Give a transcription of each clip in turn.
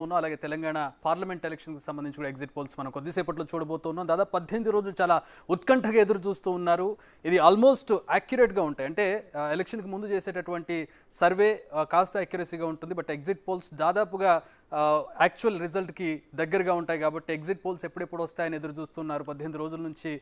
అలాగే తెలంగాణ పార్లమెంట్ ఎలక్షన్కి సంబంధించి కూడా ఎగ్జిట్ పోల్స్ మనం కొద్దిసేపట్లో చూడబోతున్నాం. దాదాపు 18 రోజులు చాలా ఉత్కంఠగా ఎదురు చూస్తూ ఉన్నారు. ఇది ఆల్మోస్ట్ యాక్యురేట్గా ఉంటాయి. అంటే ఎలక్షన్కి ముందు చేసేటటువంటి సర్వే కాస్త యాక్యురసీగా ఉంటుంది. బట్ ఎగ్జిట్ పోల్స్ దాదాపుగా యాక్చువల్ రిజల్ట్కి దగ్గరగా ఉంటాయి. కాబట్టి ఎగ్జిట్ పోల్స్ ఎప్పుడెప్పుడు వస్తాయని ఎదురు చూస్తున్నారు. 18 రోజుల నుంచి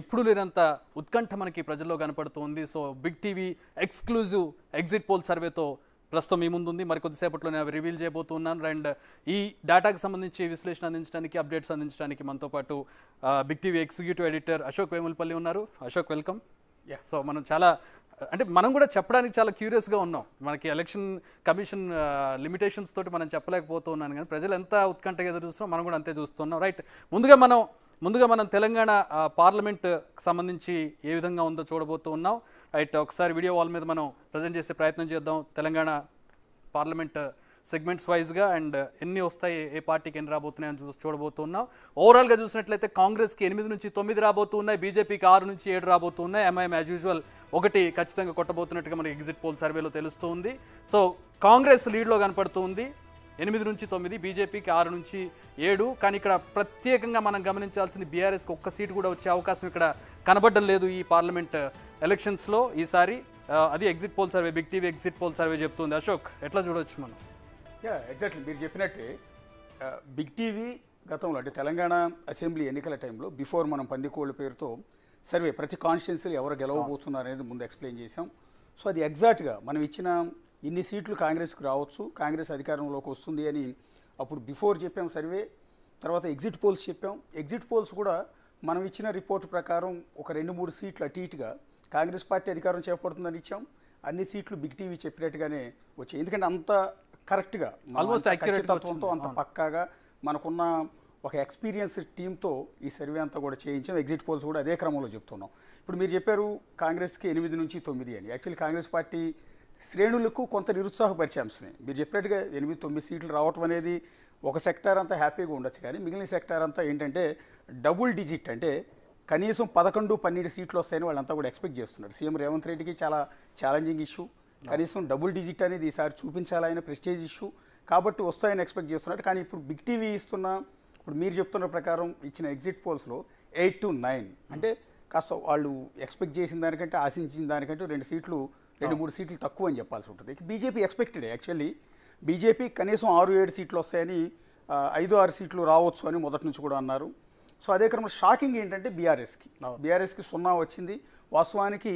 ఎప్పుడు లేనంత ఉత్కంఠ మనకి ప్రజల్లో కనపడుతుంది. So big TV exclusive exit poll సర్వేతో ప్రస్తుతం మీ ముందుంది. మరి కొద్దిసేపట్లో నేను అవి రివీల్ చేయబోతున్నాను. అండ్ ఈ డేటాకి సంబంధించి విశ్లేషణ అందించడానికి, అప్డేట్స్ అందించడానికి మనతో పాటు big TV executive editor Ashok Vemulapalli ఉన్నారు. అశోక్, వెల్కమ్. సో మనం చాలా మనం కూడా చెప్పడానికి చాలా క్యూరియస్గా ఉన్నాం. మనకి ఎలక్షన్ కమిషన్ లిమిటేషన్స్ తోటి మనం చెప్పలేకపోతున్నాను, కానీ ప్రజలు ఎంత ఉత్కంఠగా ఎదురు చూస్తున్నాం మనం కూడా అంతే చూస్తున్నాం. రైట్, ముందుగా మనం తెలంగాణ పార్లమెంట్కి సంబంధించి ఏ విధంగా ఉందో చూడబోతూ ఉన్నాం. రైట్, ఒకసారి వీడియో వాల్ మీద మనం ప్రజెంట్ చేసే ప్రయత్నం చేద్దాం. తెలంగాణ పార్లమెంట్ సెగ్మెంట్స్ వైజ్గా అండ్ ఎన్ని వస్తాయి, ఏ పార్టీకి ఎన్ని రాబోతున్నాయని చూడబోతున్నాం. ఓవరాల్గా చూసినట్లయితే కాంగ్రెస్కి 8 నుంచి 9 రాబోతున్నాయి, బీజేపీకి 6 నుంచి 7 రాబోతున్నాయి, ఎంఐఎం యాజ్ యూజువల్ 1 ఖచ్చితంగా కొట్టబోతున్నట్టుగా మనకి ఎగ్జిట్ పోల్ సర్వేలో తెలుస్తుంది. సో కాంగ్రెస్ లీడ్లో కనపడుతుంది 8 నుంచి 9, బీజేపీకి 6 నుంచి 7. కానీ ఇక్కడ ప్రత్యేకంగా మనం గమనించాల్సింది బీఆర్ఎస్కి ఒక్క సీటు కూడా వచ్చే అవకాశం ఇక్కడ కనబడడం లేదు ఈ పార్లమెంట్ ఎలక్షన్స్లో ఈసారి. అది exit poll survey, big TV exit poll survey చెప్తుంది. అశోక్, ఎట్లా చూడవచ్చు మనం? ఎగ్జాక్ట్లీ మీరు చెప్పినట్టే బిగ్ టీవీ గతంలో అంటే తెలంగాణ అసెంబ్లీ ఎన్నికల టైంలో బిఫోర్ మనం పందికోళ్ళ పేరుతో సర్వే ప్రతి కాన్స్టిట్యున్సీలు ఎవరు గెలవబోతున్నారు అనేది ముందు ఎక్స్ప్లెయిన్ చేసాం. సో అది ఎగ్జాక్ట్గా మనం ఇచ్చిన ఇన్ని సీట్లు కాంగ్రెస్కి రావచ్చు, కాంగ్రెస్ అధికారంలోకి వస్తుంది అని అప్పుడు బిఫోర్ చెప్పాం సర్వే. తర్వాత ఎగ్జిట్ పోల్స్ చెప్పాం. ఎగ్జిట్ పోల్స్ కూడా మనం ఇచ్చిన రిపోర్ట్ ప్రకారం ఒక 2-3 సీట్లు అటు ఇటుగా కాంగ్రెస్ పార్టీ అధికారం చేపడుతుందని ఇచ్చాం. అన్ని సీట్లు బిగ్ టీవీ చెప్పినట్టుగానే వచ్చాయి. ఎందుకంటే అంత కరెక్ట్గా, ఆల్మోస్ట్ ఖచ్చితత్వంతో, అంత పక్కాగా మనకున్న ఒక ఎక్స్పీరియన్స్డ్ టీంతో ఈ సర్వే అంతా కూడా చేయించాం. ఎగ్జిట్ పోల్స్ కూడా అదే క్రమంలో చెప్తున్నాం. ఇప్పుడు మీరు చెప్పారు కాంగ్రెస్కి 8 నుంచి 9 అని. యాక్చువల్లీ కాంగ్రెస్ పార్టీ శ్రేణులకు కొంత నిరుత్సాహపరిచే అంశమే. మీరు చెప్పినట్టుగా 8-9 సీట్లు రావటం అనేది ఒక సెక్టార్ అంతా హ్యాపీగా ఉండొచ్చు, కానీ మిగిలిన సెక్టార్ అంతా ఏంటంటే డబుల్ డిజిట్, అంటే కనీసం 11-12 సీట్లు వస్తాయని వాళ్ళంతా కూడా ఎక్స్పెక్ట్ చేస్తున్నారు. సీఎం రేవంత్ రెడ్డికి చాలా ఛాలెంజింగ్ ఇష్యూ. కనీసం డబుల్ డిజిట్ అనేది ఈసారి చూపించాలైన ప్రెస్టేజ్ ఇష్యూ కాబట్టి వస్తాయని ఎక్స్పెక్ట్ చేస్తున్నారు. కానీ ఇప్పుడు బిగ్ టీవీ ఇప్పుడు మీరు చెప్తున్న ప్రకారం ఇచ్చిన ఎగ్జిట్ పోల్స్లో 8 to 9 అంటే కాస్త వాళ్ళు ఎక్స్పెక్ట్ చేసిన దానికంటే, ఆశించిన దానికంటే 2-3 సీట్లు తక్కువ అని చెప్పాల్సి ఉంటుంది. బీజేపీ ఎక్స్పెక్టెడ్, యాక్చువల్లీ బీజేపీ కనీసం 6-7 సీట్లు వస్తాయని, 5-6 సీట్లు రావచ్చు అని మొదటి నుంచి కూడా అన్నారు. సో అదే క్రమంలో షాకింగ్ ఏంటంటే బీఆర్ఎస్కి 0 వచ్చింది. వాస్తవానికి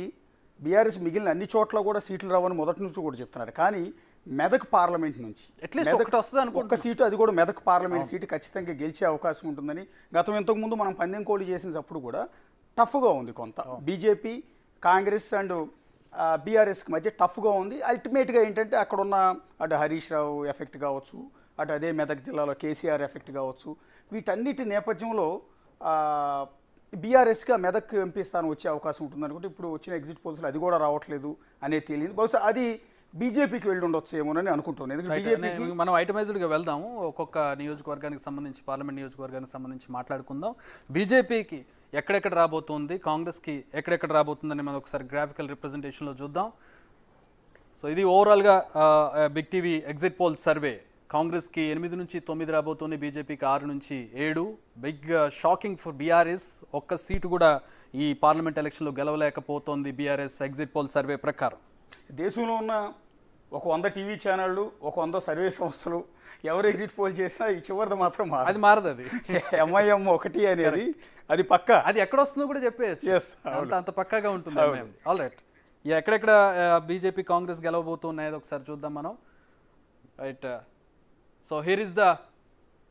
బీఆర్ఎస్ మిగిలిన అన్ని చోట్ల కూడా సీట్లు రావని మొదటి నుంచి కూడా చెప్తున్నారు. కానీ మెదక్ పార్లమెంట్ నుంచి ఒక్క సీటు, అది కూడా మెదక్ పార్లమెంట్ సీటు ఖచ్చితంగా గెలిచే అవకాశం ఉంటుందని గతం ఇంతకుముందు మనం పందెం కోడి చేసినప్పుడు కూడా టఫ్గా ఉంది. కొంత బీజేపీ, కాంగ్రెస్ అండ్ బీఆర్ఎస్కి మధ్య టఫ్గా ఉంది. అల్టిమేట్గా ఏంటంటే అక్కడున్న అటు హరీష్ రావు ఎఫెక్ట్ కావచ్చు, అటు అదే మెదక్ జిల్లాలో కేసీఆర్ ఎఫెక్ట్ కావచ్చు, వీటన్నిటి నేపథ్యంలో బీఆర్ఎస్కి ఆ మెదక్ ఎంపీ స్థానం వచ్చే అవకాశం ఉంటుంది అనుకుంటే ఇప్పుడు వచ్చిన ఎగ్జిట్ పోల్స్లో అది కూడా రావట్లేదు అనేది తెలియదు. బహుశా అది బీజేపీకి వెళ్ళి ఉండొచ్చు ఏమోనని అనుకుంటున్నాను. ఎందుకంటే బీజేపీకి మనం ఐటమైజ్డ్గా వెళ్దాము, ఒక్కొక్క నియోజకవర్గానికి సంబంధించి, పార్లమెంట్ నియోజకవర్గానికి సంబంధించి మాట్లాడుకుందాం. బీజేపీకి ఎక్కడెక్కడ రాబోతుంది, కాంగ్రెస్కి ఎక్కడెక్కడ రాబోతుందని మనం ఒకసారి గ్రాఫికల్ రిప్రజెంటేషన్లో చూద్దాం. సో ఇది ఓవరాల్గా big TV exit poll survey. కాంగ్రెస్కి 8 నుంచి 9 రాబోతుంది, బీజేపీకి 6 నుంచి 7. బిగ్ షాకింగ్ ఫర్ బీఆర్ఎస్, ఒక్క సీటు కూడా ఈ పార్లమెంట్ ఎలక్షన్లో గెలవలేకపోతోంది బీఆర్ఎస్ ఎగ్జిట్ పోల్ సర్వే ప్రకారం. దేశంలో ఉన్న ఒక 100 టీవీ ఛానళ్ళు, ఒక 100 సర్వే సంస్థలు ఎవరు ఎగ్జిట్ పోల్ చేసినా ఈ చివరిది మాత్రం అది మారదు. అది ఎంఐఎం 1 అనేది అది పక్క, అది ఎక్కడ వస్తుందో కూడా చెప్పేయచ్చు. అంత పక్కాగా ఉంటుంది. ఆల్ రైట్, ఎక్కడెక్కడ బీజేపీ కాంగ్రెస్ గెలవబోతున్నాయో ఒకసారి చూద్దాం మనం. Right, so here is the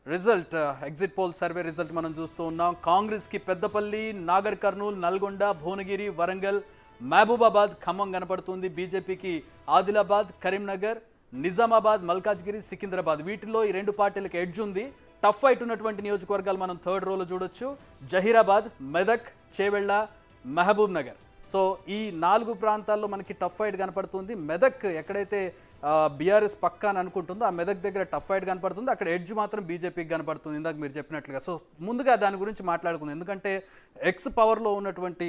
result, exit poll survey result మనం చూస్తూ ఉన్నాం. కాంగ్రెస్కి పెద్దపల్లి, నాగర్ కర్నూల్, నల్గొండ, భువనగిరి, వరంగల్, మహబూబాబాద్, ఖమ్మం కనపడుతుంది. బీజేపీకి ఆదిలాబాద్, కరీంనగర్, నిజామాబాద్, మల్కాజ్గిరి, సికింద్రాబాద్, వీటిల్లో ఈ 2 పార్టీలకు ఎడ్జ్ ఉంది. టఫ్ ఫైట్ ఉన్నటువంటి నియోజకవర్గాలు మనం 3rd రోలో చూడొచ్చు. జహీరాబాద్, మెదక్, చేవెళ్ళ, మహబూబ్ నగర్. సో ఈ 4 ప్రాంతాల్లో మనకి టఫ్ ఫైట్ కనపడుతుంది. మెదక్ ఎక్కడైతే బీఆర్ఎస్ పక్కా అని అనుకుంటుందో ఆ మెదక్ దగ్గర టఫ్ ఫైట్ కనపడుతుంది, అక్కడ ఎడ్జ్ మాత్రం బీజేపీకి కనపడుతుంది ఇందాక మీరు చెప్పినట్లుగా. సో ముందుగా దాని గురించి మాట్లాడుకుంది, ఎందుకంటే ఎక్స్ పవర్లో ఉన్నటువంటి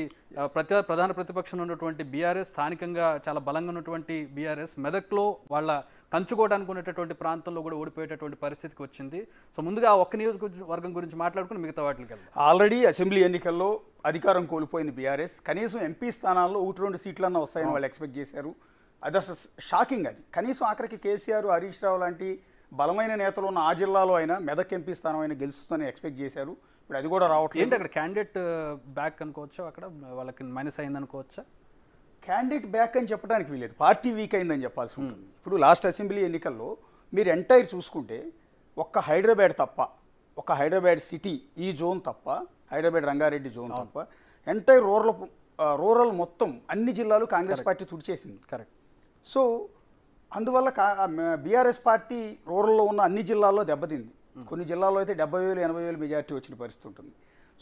ప్రధాన ప్రతిపక్షంలో ఉన్నటువంటి బీఆర్ఎస్, స్థానికంగా చాలా బలంగా ఉన్నటువంటి బీఆర్ఎస్ మెదక్లో వాళ్ళ కంచుకోవడానికి ఉన్నటువంటి ప్రాంతంలో కూడా ఓడిపోయేటటువంటి పరిస్థితికి వచ్చింది. సో ముందుగా ఒక్క నియోజకవర్గం గురించి మాట్లాడుకుని మిగతా వాటికి వెళ్దాం. ఆల్రెడీ అసెంబ్లీ ఎన్నికల్లో అధికారం కోల్పోయింది బీఆర్ఎస్. కనీసం ఎంపీ స్థానాల్లో 1-2 సీట్లన్నా వస్తాయని వాళ్ళు ఎక్స్పెక్ట్ చేశారు. అది అసలు షాకింగ్. అది కనీసం ఆఖరికి కేసీఆర్, హరీష్ రావు లాంటి బలమైన నేతలు ఉన్న ఆ జిల్లాలో అయినా మెదక్ ఎంపీ స్థానం అయినా గెలుస్తుందని ఎక్స్పెక్ట్ చేశారు. ఇప్పుడు అది కూడా రావట్లేదు. ఏంటి అక్కడ క్యాండిడేట్ బ్యాక్ అనుకోవచ్చా, అక్కడ వాళ్ళకి మైనస్ అయింది అనుకోవచ్చా? క్యాండిడేట్ బ్యాక్ అని చెప్పడానికి వీలేదు, పార్టీ వీక్ అయిందని చెప్పాల్సి ఉంటుంది. ఇప్పుడు లాస్ట్ అసెంబ్లీ ఎన్నికల్లో మీరు ఎంటైర్ చూసుకుంటే ఒక్క హైదరాబాద్ తప్ప, ఒక్క హైదరాబాద్ సిటీ ఈ జోన్ తప్ప, హైదరాబాద్ రంగారెడ్డి జోన్ తప్ప ఎంటైర్ రూరల్ మొత్తం అన్ని జిల్లాలు కాంగ్రెస్ పార్టీ తుడిచేసింది. కరెక్ట్. సో అందువల్ల బీఆర్ఎస్ పార్టీ రూరల్లో ఉన్న అన్ని జిల్లాల్లో దెబ్బతింది. కొన్ని జిల్లాల్లో అయితే 70,000, 80,000 మెజార్టీ వచ్చిన పరిస్థితి ఉంటుంది.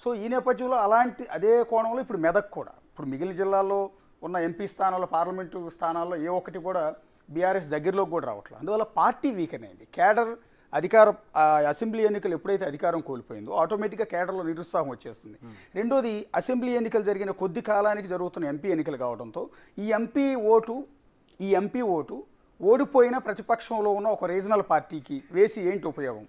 సో ఈ నేపథ్యంలో అదే కోణంలో ఇప్పుడు మెదక్ కూడా, ఇప్పుడు మిగిలిన జిల్లాల్లో ఉన్న ఎంపీ స్థానాల్లో, పార్లమెంటు స్థానాల్లో ఏ ఒక్కటి కూడా బీఆర్ఎస్ దగ్గరలోకి కూడా రావట్లేదు. అందువల్ల పార్టీ వీక్ అనేది, కేడర్ అసెంబ్లీ ఎన్నికలు ఎప్పుడైతే అధికారం కోల్పోయిందో ఆటోమేటిక్గా కేడర్లో నిరుత్సాహం వచ్చేస్తుంది. రెండోది, అసెంబ్లీ ఎన్నికలు జరిగిన కొద్ది కాలానికి జరుగుతున్న ఎంపీ ఎన్నికలు కావడంతో ఈ ఎంపీ ఓటు ఓడిపోయిన ప్రతిపక్షంలో ఉన్న ఒక రీజనల్ పార్టీకి వేసి ఏంటి ఉపయోగం?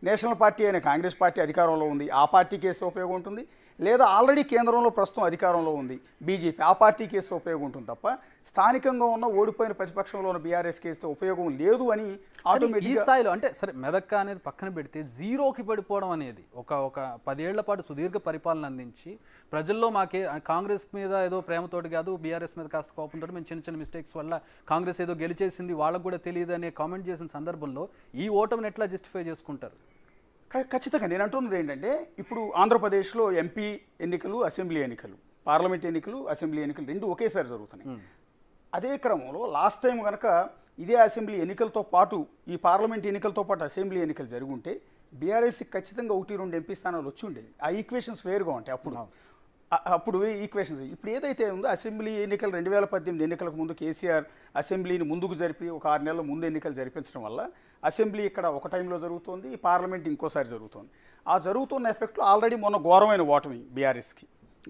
నేషనల్ పార్టీ అయిన కాంగ్రెస్ పార్టీ అధికారంలో ఉంది, ఆ పార్టీకి వేస్తే ఉపయోగం ఉంటుంది. లేదా ఆల్రెడీ కేంద్రంలో ప్రస్తుతం అధికారంలో ఉంది బీజేపీ, ఆ పార్టీకి వేస్తే ఉపయోగం ఉంటుంది తప్ప స్థానికంగా ఉన్న ఓడిపోయిన ప్రతిపక్షంలో ఉన్న బీఆర్ఎస్కి వేస్తే ఉపయోగం లేదు అని ఆటోమేటిక్ ఈ స్థాయిలో. అంటే సరే మెదక్ అనేది పక్కన పెడితే జీరోకి పడిపోవడం అనేది ఒక 10 ఏళ్ల పాటు సుదీర్ఘ పరిపాలన అందించి ప్రజల్లో మాకే కాంగ్రెస్ మీద ఏదో ప్రేమతోటి కాదు, బీఆర్ఎస్ మీద కాస్త కోపంతో మేము చిన్న మిస్టేక్స్ వల్ల కాంగ్రెస్ ఏదో గెలిచేసింది వాళ్ళకు కూడా తెలియదు అనే కామెంట్ చేసిన సందర్భంలో ఈ ఓటమిని ఎట్లా జస్టిఫై చేసుకుంటారు? ఖచ్చితంగా నేను అంటున్నది ఏంటంటే, ఇప్పుడు ఆంధ్రప్రదేశ్లో ఎంపీ ఎన్నికలు, అసెంబ్లీ ఎన్నికలు, పార్లమెంట్ ఎన్నికలు, అసెంబ్లీ ఎన్నికలు రెండు ఒకేసారి జరుగుతున్నాయి. అదే క్రమంలో లాస్ట్ టైం కనుక ఇదే అసెంబ్లీ ఎన్నికలతో పాటు ఈ పార్లమెంట్ ఎన్నికలతో పాటు అసెంబ్లీ ఎన్నికలు జరుగుంటే బీఆర్ఎస్కి ఖచ్చితంగా 1-2 ఎంపీ స్థానాలు వచ్చి ఉండేవి. ఆ ఈక్వేషన్స్ వేరుగా ఉంటాయి అప్పుడు ఈక్వేషన్స్. ఇప్పుడు ఏదైతే ఉందో అసెంబ్లీ ఎన్నికలు 2018 ఎన్నికలకు ముందు కేసీఆర్ అసెంబ్లీని ముందుకు జరిపి ఒక 6 నెలల ముందు ఎన్నికలు జరిపించడం వల్ల అసెంబ్లీ ఇక్కడ ఒక టైంలో జరుగుతుంది, ఈ పార్లమెంట్ ఇంకోసారి జరుగుతుంది. ఆ జరుగుతున్న ఎఫెక్ట్లో ఆల్రెడీ మొన్న ఘోరమైన ఓటమి బీఆర్ఎస్కి,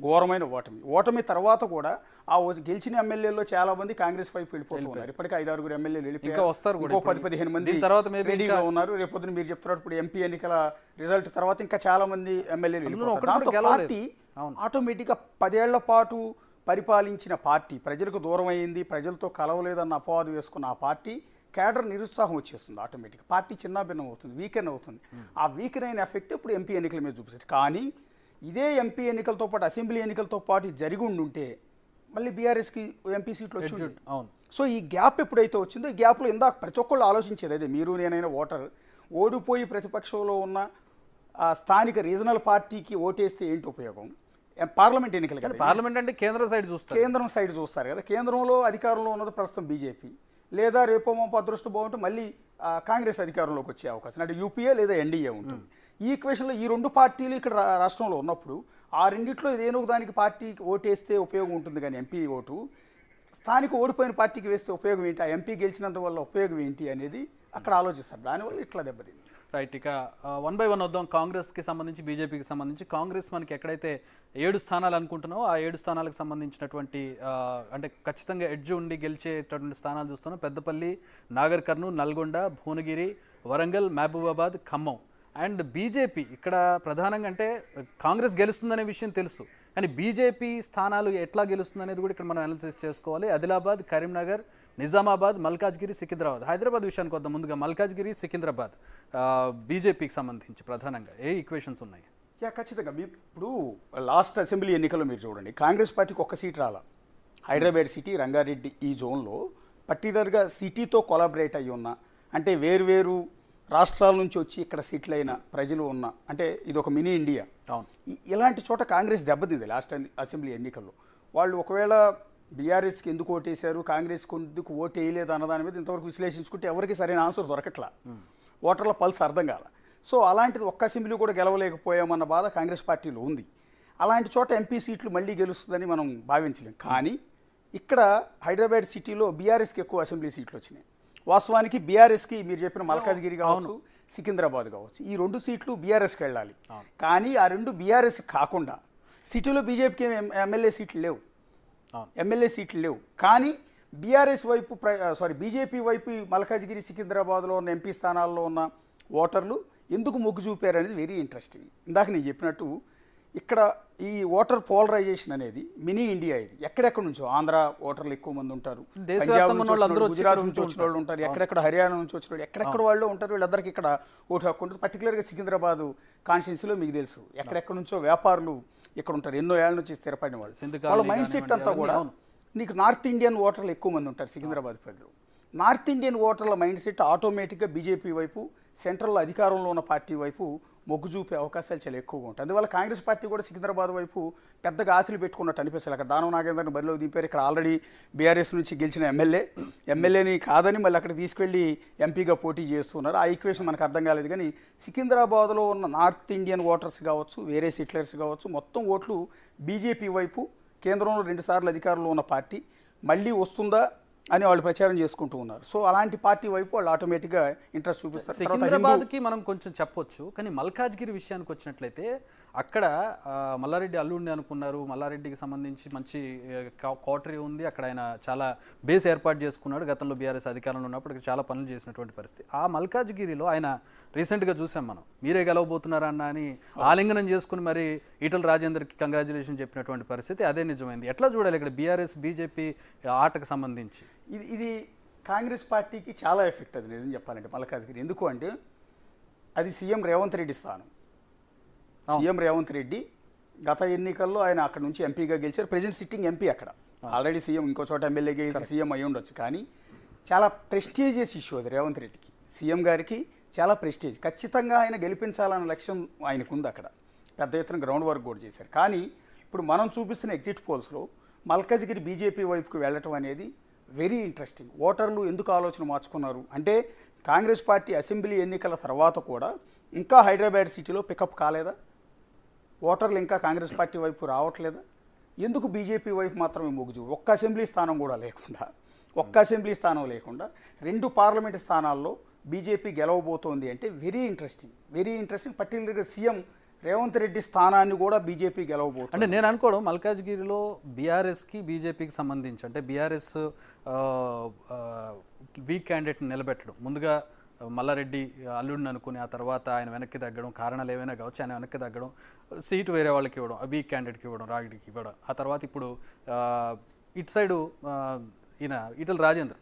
ఘోరమైన ఓటమి తర్వాత కూడా ఆ గెలిచిన ఎమ్మెల్యేలో చాలా మంది కాంగ్రెస్ వైపు వెళ్ళిపోతున్నారు. ఇప్పటికే 5-6 ఎమ్మెల్యేలు వెళ్ళిపోయారు, ఇంకో 10-15 మంది రెడీగా ఉన్నారు. రేపొద్దున మీరు చెప్తున్నారు ఇప్పుడు ఎంపీ ఎన్నికల రిజల్ట్ తర్వాత ఇంకా చాలా మంది ఎమ్మెల్యేలు వెళ్ళిపోతారు. దాంతో పార్టీ ఆటోమేటిక్గా 10 ఏళ్ల పాటు పరిపాలించిన పార్టీ ప్రజలకు దూరం అయింది, ప్రజలతో కలవలేదన్న అపవాదు వేసుకున్న ఆ పార్టీ కేడర్ నిరుత్సాహం వచ్చేస్తుంది. ఆటోమేటిక్గా పార్టీ చిన్నాభిన్నం అవుతుంది, వీకెన్ అవుతుంది. ఆ వీకెన్ అయిన ఎఫెక్ట్ ఇప్పుడు ఎంపీ ఎన్నికల మీద చూపిస్తుంది. కానీ ఇదే ఎంపీ ఎన్నికలతో పాటు అసెంబ్లీ ఎన్నికలతో పాటు జరిగి ఉండుంటే మళ్ళీ బీఆర్ఎస్కి ఎంపీ సీట్లు వచ్చి. సో ఈ గ్యాప్ ఎప్పుడైతే వచ్చిందో ఈ గ్యాప్లో ఇందాక ప్రతి ఒక్కళ్ళు ఆలోచించేది అదే, మీరు నేనైనా ఓటర్ ఓడిపోయి ప్రతిపక్షంలో ఉన్న ఆ స్థానిక రీజనల్ పార్టీకి ఓటేస్తే ఏంటి ఉపయోగం? పార్లమెంట్ ఎన్నికలు కదా, పార్లమెంట్ అంటే కేంద్రం సైడ్ చూస్తారు కదా. కేంద్రంలో అధికారంలో ఉన్నది ప్రస్తుతం బీజేపీ, లేదా రేపో మాపో అదృష్టం బాగుంటే మళ్ళీ కాంగ్రెస్ అధికారంలోకి వచ్చే అవకాశం, అంటే యూపీఏ లేదా ఎన్డీఏ ఉంటుంది. ఈ ఈక్వేషన్లో ఈ 2 పార్టీలు ఇక్కడ రాష్ట్రంలో ఉన్నప్పుడు ఆ రెండిట్లో ఏదో దానికి పార్టీకి ఓటేస్తే ఉపయోగం ఉంటుంది. కానీ ఎంపీ ఓటు స్థానిక ఓడిపోయిన పార్టీకి వేస్తే ఉపయోగం ఏంటి, ఆ ఎంపీ గెలిచినంత వల్ల ఉపయోగం ఏంటి అనేది అక్కడ ఆలోచిస్తారు. దానివల్ల ఇట్లా దెబ్బతింది. రైట్. ఇక 1 by 1 వద్దాం. కాంగ్రెస్కి సంబంధించి, బీజేపీకి సంబంధించి. కాంగ్రెస్ మనకి ఎక్కడైతే 7 స్థానాలు అనుకుంటున్నామో ఆ 7 స్థానాలకు సంబంధించినటువంటి అంటే ఖచ్చితంగా ఎడ్జ్ ఉండి గెలిచేటటువంటి స్థానాలు చూస్తున్నాం. పెద్దపల్లి, నాగర్ కర్నూల్, నల్గొండ, భువనగిరి, వరంగల్, మహబూబాబాద్, ఖమ్మం. అండ్ బీజేపీ ఇక్కడ ప్రధానంగా, అంటే కాంగ్రెస్ గెలుస్తుందనే విషయం తెలుసు, కానీ బీజేపీ స్థానాలు ఎట్లా గెలుస్తుంది అనేది కూడా ఇక్కడ మనం అనాలిసిస్ చేసుకోవాలి. ఆదిలాబాద్, కరీంనగర్, నిజామాబాద్, మల్కాజ్గిరి, సికింద్రాబాద్. హైదరాబాద్ విషయానికి వద్దాం. ముందుగా మల్కాజ్గిరి, సికింద్రాబాద్ బీజేపీకి సంబంధించి ప్రధానంగా ఏ ఈక్వేషన్స్ ఉన్నాయి? ఖచ్చితంగా ఇప్పుడు లాస్ట్ అసెంబ్లీ ఎన్నికల్లో మీరు చూడండి, కాంగ్రెస్ పార్టీకి 1 సీట్ రాలా. హైదరాబాద్ సిటీ, రంగారెడ్డి ఈ జోన్లో పర్టికులర్గా సిటీతో కొలాబరేట్ అయ్యి ఉన్న, అంటే వేరు రాష్ట్రాల నుంచి వచ్చి ఇక్కడ సెటిల్ అయిన ప్రజలు ఉన్న, అంటే ఇది ఒక మినీ ఇండియా. ఇలాంటి చోట కాంగ్రెస్ దెబ్బతింది లాస్ట్ అసెంబ్లీ ఎన్నికల్లో. వాళ్ళు ఒకవేళ బీఆర్ఎస్కి ఎందుకు ఓటేశారు, కాంగ్రెస్కి ఎందుకు ఓటు వేయలేదు అన్నదాని మీద ఇంతవరకు విశ్లేషించుకుంటే ఎవరికి సరైన ఆన్సర్ దొరకట్లా, ఓటర్ల పల్స్ అర్థం కాల. సో అలాంటిది ఒక్క అసెంబ్లీ కూడా గెలవలేకపోయామన్న బాధ కాంగ్రెస్ పార్టీలో ఉంది. అలాంటి చోట ఎంపీ సీట్లు మళ్ళీ గెలుస్తుందని మనం భావించలేం. కానీ ఇక్కడ హైదరాబాద్ సిటీలో బీఆర్ఎస్కి ఎక్కువ అసెంబ్లీ సీట్లు వచ్చినాయి, వాస్తవానికి బీఆర్ఎస్కి మీరు చెప్పిన మల్కాజ్గిరి కావచ్చు, సికింద్రాబాద్ కావచ్చు, ఈ 2 సీట్లు బీఆర్ఎస్కి వెళ్ళాలి. కానీ ఆ 2 బీఆర్ఎస్ కాకుండా సిటీలో బీజేపీకి ఎమ్మెల్యే సీట్లు లేవు. కానీ బీఆర్ఎస్ వైపు బీజేపీ వైపు మల్కాజ్గిరి, సికింద్రాబాద్లో ఉన్న ఎంపీ స్థానాల్లో ఉన్న ఓటర్లు ఎందుకు మొగ్గు చూపారు అనేది వెరీ ఇంట్రెస్టింగ్. ఇందాక నేను చెప్పినట్టు ఇక్కడ ఈ ఓటర్ పోలరైజేషన్ అనేది మినీ ఇండియా. ఇది ఎక్కడెక్కడ నుంచో ఆంధ్ర ఓటర్లు ఎక్కువ మంది ఉంటారు, పంజాబ్ నుంచి గుజరాత్ నుంచి వచ్చిన వాళ్ళు ఉంటారు, ఎక్కడెక్కడ హర్యానా నుంచి వచ్చిన వాళ్ళు, ఎక్కడెక్కడ వాళ్ళు ఉంటారు. వీళ్ళందరికీ ఇక్కడ ఓటు హక్కు ఉంటుంది. పర్టికులర్గా సికింద్రాబాద్ కాన్స్టిట్యున్సీలో మీకు తెలుసు ఎక్కడెక్కడ నుంచో వ్యాపారులు ఇక్కడ ఉంటారు, ఎన్నో ఏళ్ళ నుంచి స్థిరపడిన వాళ్ళు. వాళ్ళ మైండ్ సెట్ అంతా కూడా నీకు నార్త్ ఇండియన్ ఓటర్లు ఎక్కువ మంది ఉంటారు సికింద్రాబాద్ పరిధిలో. నార్త్ ఇండియన్ ఓటర్ల మైండ్ సెట్ ఆటోమేటిక్గా బీజేపీ వైపు, సెంట్రల్ అధికారంలో ఉన్న పార్టీ వైపు మొగ్గు చూపే అవకాశాలు చాలా ఎక్కువగా ఉంటాయి. అందువల్ల కాంగ్రెస్ పార్టీ కూడా సికింద్రాబాద్ వైపు పెద్దగా ఆశలు పెట్టుకున్నట్టు అనిపిస్తుంది. అక్కడ దానం నాగేందర్ని బరిలోకి దింపారు. ఇక్కడ ఆల్రెడీ బీఆర్ఎస్ నుంచి గెలిచిన ఎమ్మెల్యేని కాదని మళ్ళీ అక్కడ తీసుకెళ్ళి ఎంపీగా పోటీ చేస్తున్నారు. ఆ ఈక్వేషన్ మనకు అర్థం కాలేదు. కానీ సికింద్రాబాద్లో ఉన్న నార్త్ ఇండియన్ ఓటర్స్ కావచ్చు, వేరే సెటిలర్స్ కావచ్చు, మొత్తం ఓట్లు బీజేపీ వైపు, కేంద్రంలో 2 సార్లు అధికారంలో ఉన్న పార్టీ మళ్ళీ వస్తుందా అని వాళ్ళు ప్రచారం చేసుకుంటూ ఉన్నారు. సో అలాంటి పార్టీ వైపు వాళ్ళు ఆటోమేటిక్గా ఇంట్రెస్ట్ చూపిస్తారు. సికింద్రాబాద్కి మనం కొంచెం చెప్పొచ్చు, కానీ మల్కాజ్గిరి విషయానికి వచ్చినట్లయితే అక్కడ మల్లారెడ్డి అల్లుడిని అనుకున్నారు. మల్లారెడ్డికి సంబంధించి మంచి కోటరీ ఉంది. అక్కడ ఆయన చాలా బేస్ ఏర్పాటు చేసుకున్నాడు. గతంలో బీఆర్ఎస్ అధికారంలో ఉన్నప్పుడు చాలా పనులు చేసినటువంటి పరిస్థితి. ఆ మల్కాజ్గిరిలో ఆయన రీసెంట్గా చూసాం మనం, మీరే గెలవబోతున్నారన్న అని ఆలింగనం చేసుకుని మరి ఈటల రాజేందర్కి కంగ్రాచులేషన్ చెప్పినటువంటి పరిస్థితి. అదే నిజమైంది. ఎట్లా చూడాలి ఇక్కడ బీఆర్ఎస్ బీజేపీ ఆటకు సంబంధించి? ఇది కాంగ్రెస్ పార్టీకి చాలా ఎఫెక్ట్ అది నిజం చెప్పాలంటే మల్కాజ్గిరి. ఎందుకు అంటే అది సీఎం రేవంత్ రెడ్డి స్థానం. సీఎం రేవంత్ రెడ్డి గత ఎన్నికల్లో ఆయన అక్కడ నుంచి ఎంపీగా గెలిచారు. ప్రెసిడెంట్ సిట్టింగ్ ఎంపీ అక్కడ. ఆల్రెడీ సీఎం ఇంకో చోట ఎమ్మెల్యేగా గెలిచి సీఎం అయి ఉండొచ్చు. కానీ చాలా ప్రెస్టీజియస్ ఇష్యూ అది రేవంత్ రెడ్డికి, సీఎం గారికి చాలా ప్రెస్టీజ్. ఖచ్చితంగా ఆయన గెలిపించాలన్న లక్ష్యం ఆయనకు ఉంది. అక్కడ పెద్ద ఎత్తున గ్రౌండ్ వర్క్ కూడా చేశారు. కానీ ఇప్పుడు మనం చూపిస్తున్న ఎగ్జిట్ పోల్స్లో మల్కాజ్గిరి బీజేపీ వైపుకు వెళ్ళటం అనేది వెరీ ఇంట్రెస్టింగ్. ఓటర్లు ఎందుకు ఆలోచన మార్చుకున్నారు అంటే కాంగ్రెస్ పార్టీ అసెంబ్లీ ఎన్నికల తర్వాత కూడా ఇంకా హైదరాబాద్ సిటీలో పికప్ కాలేదా? ఓటర్లు ఇంకా కాంగ్రెస్ పార్టీ వైపు రావట్లేదా? ఎందుకు బీజేపీ వైపు మాత్రమే మొగ్గు చూపు? ఒక్క అసెంబ్లీ స్థానం లేకుండా 2 పార్లమెంట్ స్థానాల్లో బీజేపీ గెలవబోతోంది అంటే వెరీ ఇంట్రెస్టింగ్. పర్టికులర్గా సీఎం రేవంత్ రెడ్డి స్థానాన్ని కూడా బీజేపీ గెలవబోతుంది. అంటే నేను అనుకోవడం మల్కాజ్గిరిలో బీఆర్ఎస్కి బీజేపీకి సంబంధించి అంటే బీఆర్ఎస్ వీక్ క్యాండిడేట్ని నిలబెట్టడం, ముందుగా మల్లారెడ్డి అల్లుడిని అనుకుని ఆ తర్వాత ఆయన వెనక్కి తగ్గడం, కారణాలు ఏమైనా కావచ్చు, ఆయన వెనక్కి తగ్గడం, సీటు వేరే వాళ్ళకి ఇవ్వడం, వీక్ క్యాండిడేట్కి ఇవ్వడం, రాగిడికి ఇవ్వడం, ఆ తర్వాత ఇప్పుడు ఇటు సైడు ఈయన ఈటల రాజేందర్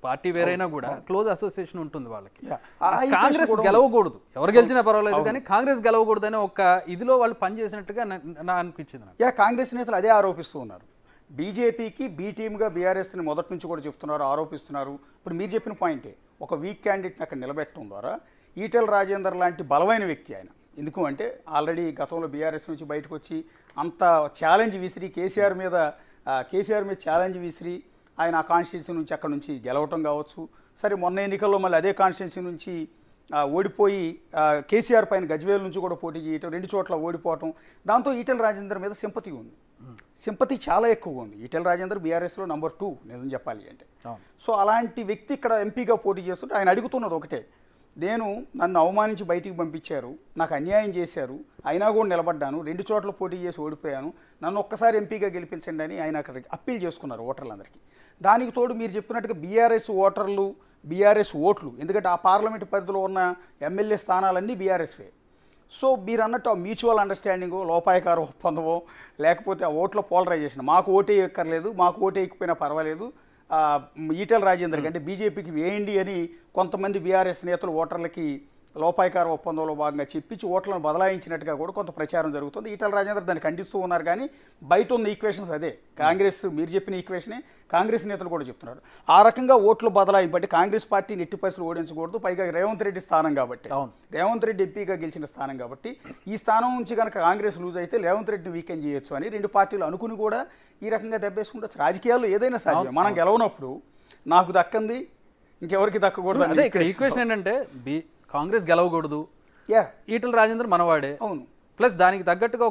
పార్టీ వేరైనా కూడా క్లోజ్ అసోసియేషన్ ఉంటుంది వాళ్ళకి. కాంగ్రెస్ గెలవకూడదు, ఎవరు గెలిచినా పర్వాలేదు కానీ కాంగ్రెస్ గెలవకూడదు అనే ఒక ఇదిలో వాళ్ళు పనిచేసినట్టుగా నా అనిపించింది. కాంగ్రెస్ నేతలు అదే ఆరోపిస్తూ ఉన్నారు. బీజేపీకి బీ టీమ్గా బీఆర్ఎస్ని మొదటి నుంచి కూడా చెప్తున్నారు, ఆరోపిస్తున్నారు. ఇప్పుడు మీరు చెప్పిన పాయింటే, ఒక వీక్ క్యాండిడేట్ని అక్కడ నిలబెట్టడం ద్వారా ఈటల రాజేందర్ లాంటి బలమైన వ్యక్తి ఆయన. ఎందుకు అంటే ఆల్రెడీ గతంలో బీఆర్ఎస్ నుంచి బయటకు వచ్చి అంత ఛాలెంజ్ విసిరి కేసీఆర్ మీద ఛాలెంజ్ విసిరి ఆయన ఆ కాన్స్టిట్యున్సీ నుంచి అక్కడ నుంచి గెలవటం కావచ్చు. సరే మొన్న ఎన్నికల్లో మళ్ళీ అదే కాన్స్టిట్యున్సీ నుంచి ఓడిపోయి కేసీఆర్ పైన గజ్వేల్ నుంచి కూడా పోటీ చేయటం, 2 చోట్ల ఓడిపోవటం, దాంతో ఈటల రాజేందర్ మీద సింపతి ఉంది. సింపతి చాలా ఎక్కువగా ఉంది. ఈటల రాజేందర్ బీఆర్ఎస్లో నంబర్ 2 నిజం చెప్పాలి అంటే. సో అలాంటి వ్యక్తి ఇక్కడ ఎంపీగా పోటీ చేస్తుంటే ఆయన అడుగుతున్నది ఒకటే, నన్ను అవమానించి బయటికి పంపించారు, నాకు అన్యాయం చేశారు, అయినా కూడా నిలబడ్డాను, 2 చోట్ల పోటీ చేసి ఓడిపోయాను, నన్ను ఒక్కసారి ఎంపీగా గెలిపించండి అని ఆయన అక్కడ అప్పీల్ చేసుకున్నారు ఓటర్లందరికీ. దానికి తోడు మీరు చెప్పినట్టుగా బీఆర్ఎస్ ఓట్లు, ఎందుకంటే ఆ పార్లమెంట్ పరిధిలో ఉన్న ఎమ్మెల్యే స్థానాలన్నీ బీఆర్ఎస్వే. సో మీరు అన్నట్టు ఆ మ్యూచువల్ అండర్స్టాండింగో, లోపాయకార ఒప్పందమో, లేకపోతే ఆ ఓట్ల పోలరైజేషన్, మాకు ఓటే ఎక్కర్లేదు, మాకు ఓటే ఎక్కిపోయినా పర్వాలేదు, ఈటల రాజేందర్కి అంటే బీజేపీకి వేయండి అని కొంతమంది బీఆర్ఎస్ నేతలు ఓటర్లకి లోపాయకార ఒప్పందంలో భాగంగా చెప్పించి ఓట్లను బదలాయించినట్టుగా కూడా కొంత ప్రచారం జరుగుతుంది. ఈటల రాజేందర్ దాన్ని ఖండిస్తూ ఉన్నారు. కానీ బయట ఉన్న ఈక్వేషన్స్ అదే, మీరు చెప్పిన ఈక్వేషనే కాంగ్రెస్ నేతలు కూడా చెప్తున్నారు. ఆ రకంగా ఓట్లు బదలాయింపు అంటే కాంగ్రెస్ పార్టీని ఎట్టి పరిస్థితులు ఓడించకూడదు, పైగా రేవంత్ రెడ్డి స్థానం కాబట్టి, రేవంత్ రెడ్డి ఎంపీగా గెలిచిన స్థానం కాబట్టి ఈ స్థానం నుంచి కనుక కాంగ్రెస్ లూజ్ అయితే రేవంత్ రెడ్డిని వీకెండ్ చేయొచ్చు అని 2 పార్టీలు అనుకుని కూడా ఈ రకంగా దెబ్బేసుకుంటారు. రాజకీయాల్లో ఏదైనా సాధ్యం. మనం గెలవనప్పుడు నాకు దక్కంది ఇంకెవరికి దక్కకూడదు. అదే ఇక్కడ ఈక్వేషన్ ఏంటంటే కాంగ్రెస్ గెలవకూడదు, ఈటల రాజేందర్ మనవాడే, అవును, ప్లస్ దానికి తగ్గట్టుగా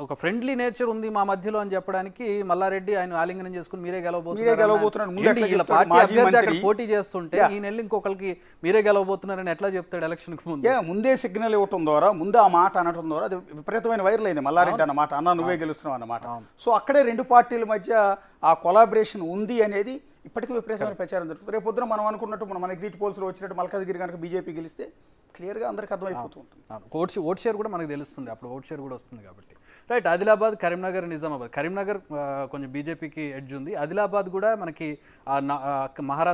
ఒక ఫ్రెండ్లీ నేచర్ ఉంది మా మధ్యలో అని చెప్పడానికి మల్లారెడ్డి ఆయన ఆలింగనం చేసుకుని మీరే గెలవబోతున్నారు. ముందు ఎట్లా చెప్తాడు? పార్టీ మాజీ అభ్యర్థి అక్కడ మంత్రి. పోటీ చేస్తుంటే ఈ నెల ఇంకొకరికి మీరే గెలవబోతున్నారని ఎట్లా చెప్తాడు ఎలక్షన్ కు ముందు? ముందే సిగ్నల్ ఇవ్వటం ద్వారా, ముందే ఆ మాట అనటం ద్వారా అది విపరీతమైన వైరల్ అయింది. మల్లారెడ్డి అన్న మాట, అన్న నువ్వే గెలుస్తున్నావు అన్నమాట. సో అక్కడే రెండు పార్టీల మధ్య ఆ కొలాబరేషన్ ఉంది అనేది ఇప్పటికీ విపరీతమైన ప్రచారం జరుగుతుంది. రేపు పొద్దున మనం అనుకున్నట్టు మన ఎగ్జిట్ పోల్స్లో వచ్చినట్టు మల్కాజ్గిరి కనుక బీజేపీ గెలిస్తే క్లియర్గా అందరికీ అర్థమైపోతూ ఉంటుంది. ఓట్ షేర్ కూడా మనకు తెలుస్తుంది, అప్పుడు ఓట్ షేర్ కూడా వస్తుంది కాబట్టి. రైట్, ఆదిలాబాద్, కరీంనగర్, నిజామాబాద్. కరీంనగర్ కొంచెం బీజేపీకి ఎడ్జ్ ఉంది. ఆదిలాబాద్ కూడా మనకి మహారాష్ట్ర